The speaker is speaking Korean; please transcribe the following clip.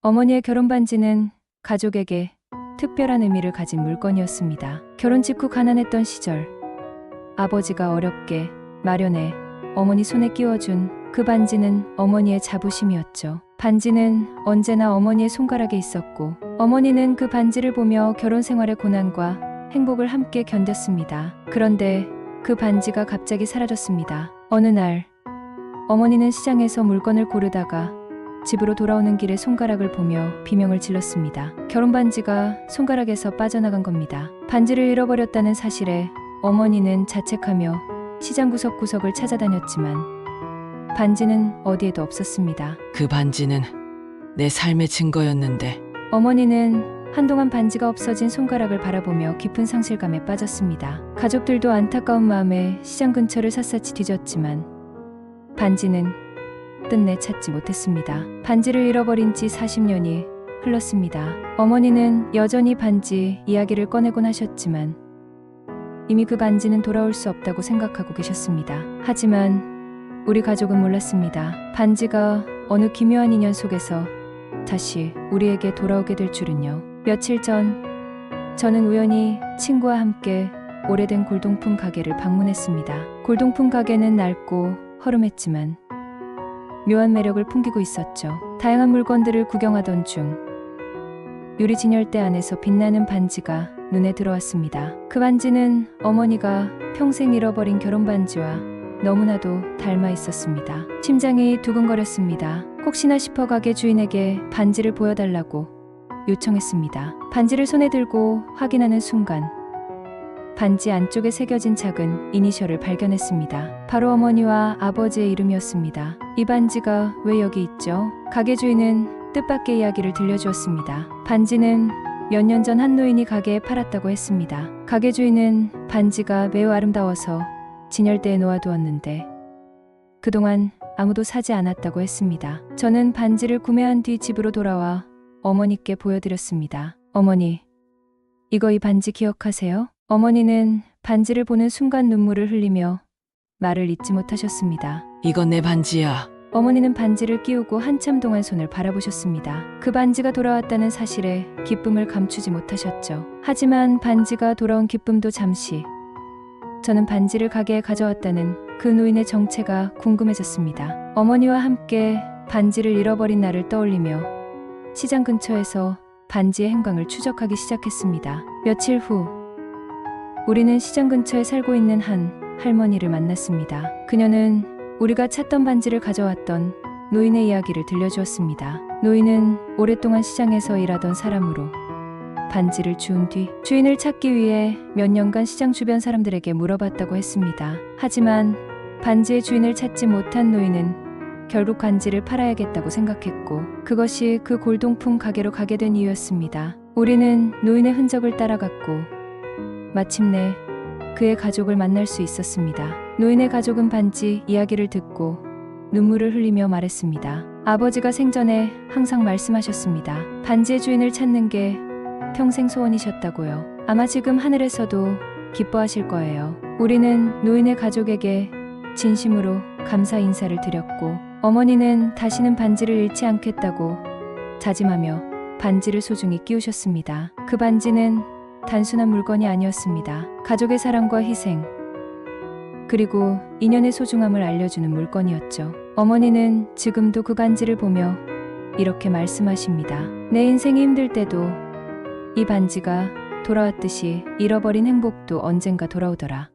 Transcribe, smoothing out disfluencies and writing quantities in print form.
어머니의 결혼 반지는 가족에게 특별한 의미를 가진 물건이었습니다. 결혼 직후 가난했던 시절 아버지가 어렵게 마련해 어머니 손에 끼워준 그 반지는 어머니의 자부심이었죠. 반지는 언제나 어머니의 손가락에 있었고 어머니는 그 반지를 보며 결혼 생활의 고난과 행복을 함께 견뎠습니다. 그런데 그 반지가 갑자기 사라졌습니다. 어느 날 어머니는 시장에서 물건을 고르다가 집으로 돌아오는 길에 손가락을 보며 비명을 질렀습니다. 결혼 반지가 손가락에서 빠져나간 겁니다. 반지를 잃어버렸다는 사실에 어머니는 자책하며 시장 구석구석을 찾아다녔지만 반지는 어디에도 없었습니다. 그 반지는 내 삶의 증거였는데. 어머니는 한동안 반지가 없어진 손가락을 바라보며 깊은 상실감에 빠졌습니다. 가족들도 안타까운 마음에 시장 근처를 샅샅이 뒤졌지만 반지는 끝내 찾지 못했습니다. 반지를 잃어버린 지 40년이 흘렀습니다. 어머니는 여전히 반지 이야기를 꺼내곤 하셨지만 이미 그 반지는 돌아올 수 없다고 생각하고 계셨습니다. 하지만 우리 가족은 몰랐습니다. 반지가 어느 기묘한 인연 속에서 다시 우리에게 돌아오게 될 줄은요. 며칠 전 저는 우연히 친구와 함께 오래된 골동품 가게를 방문했습니다. 골동품 가게는 낡고 허름했지만 묘한 매력을 풍기고 있었죠. 다양한 물건들을 구경하던 중 유리 진열대 안에서 빛나는 반지가 눈에 들어왔습니다. 그 반지는 어머니가 평생 잃어버린 결혼 반지와 너무나도 닮아 있었습니다. 심장이 두근거렸습니다. 혹시나 싶어 가게 주인에게 반지를 보여달라고 요청했습니다. 반지를 손에 들고 확인하는 순간 반지 안쪽에 새겨진 작은 이니셜을 발견했습니다. 바로 어머니와 아버지의 이름이었습니다. 이 반지가 왜 여기 있죠? 가게 주인은 뜻밖의 이야기를 들려주었습니다. 반지는 몇 년 전 한 노인이 가게에 팔았다고 했습니다. 가게 주인은 반지가 매우 아름다워서 진열대에 놓아두었는데 그동안 아무도 사지 않았다고 했습니다. 저는 반지를 구매한 뒤 집으로 돌아와 어머니께 보여드렸습니다. 어머니, 이 반지 기억하세요? 어머니는 반지를 보는 순간 눈물을 흘리며 말을 잇지 못하셨습니다. 이건 내 반지야. 어머니는 반지를 끼우고 한참 동안 손을 바라보셨습니다. 그 반지가 돌아왔다는 사실에 기쁨을 감추지 못하셨죠. 하지만 반지가 돌아온 기쁨도 잠시. 저는 반지를 가게에 가져왔다는 그 노인의 정체가 궁금해졌습니다. 어머니와 함께 반지를 잃어버린 날을 떠올리며 시장 근처에서 반지의 행방을 추적하기 시작했습니다. 며칠 후 우리는 시장 근처에 살고 있는 한 할머니를 만났습니다. 그녀는 우리가 찾던 반지를 가져왔던 노인의 이야기를 들려주었습니다. 노인은 오랫동안 시장에서 일하던 사람으로 반지를 주운 뒤 주인을 찾기 위해 몇 년간 시장 주변 사람들에게 물어봤다고 했습니다. 하지만 반지의 주인을 찾지 못한 노인은 결국 반지를 팔아야겠다고 생각했고 그것이 그 골동품 가게로 가게 된 이유였습니다. 우리는 노인의 흔적을 따라갔고 마침내 그의 가족을 만날 수 있었습니다. 노인의 가족은 반지 이야기를 듣고 눈물을 흘리며 말했습니다. 아버지가 생전에 항상 말씀하셨습니다. 반지의 주인을 찾는 게 평생 소원이셨다고요. 아마 지금 하늘에서도 기뻐하실 거예요. 우리는 노인의 가족에게 진심으로 감사 인사를 드렸고 어머니는 다시는 반지를 잃지 않겠다고 다짐하며 반지를 소중히 끼우셨습니다. 그 반지는 단순한 물건이 아니었습니다. 가족의 사랑과 희생, 그리고 인연의 소중함을 알려주는 물건이었죠. 어머니는 지금도 그 반지를 보며 이렇게 말씀하십니다. 내 인생이 힘들 때도 이 반지가 돌아왔듯이 잃어버린 행복도 언젠가 돌아오더라.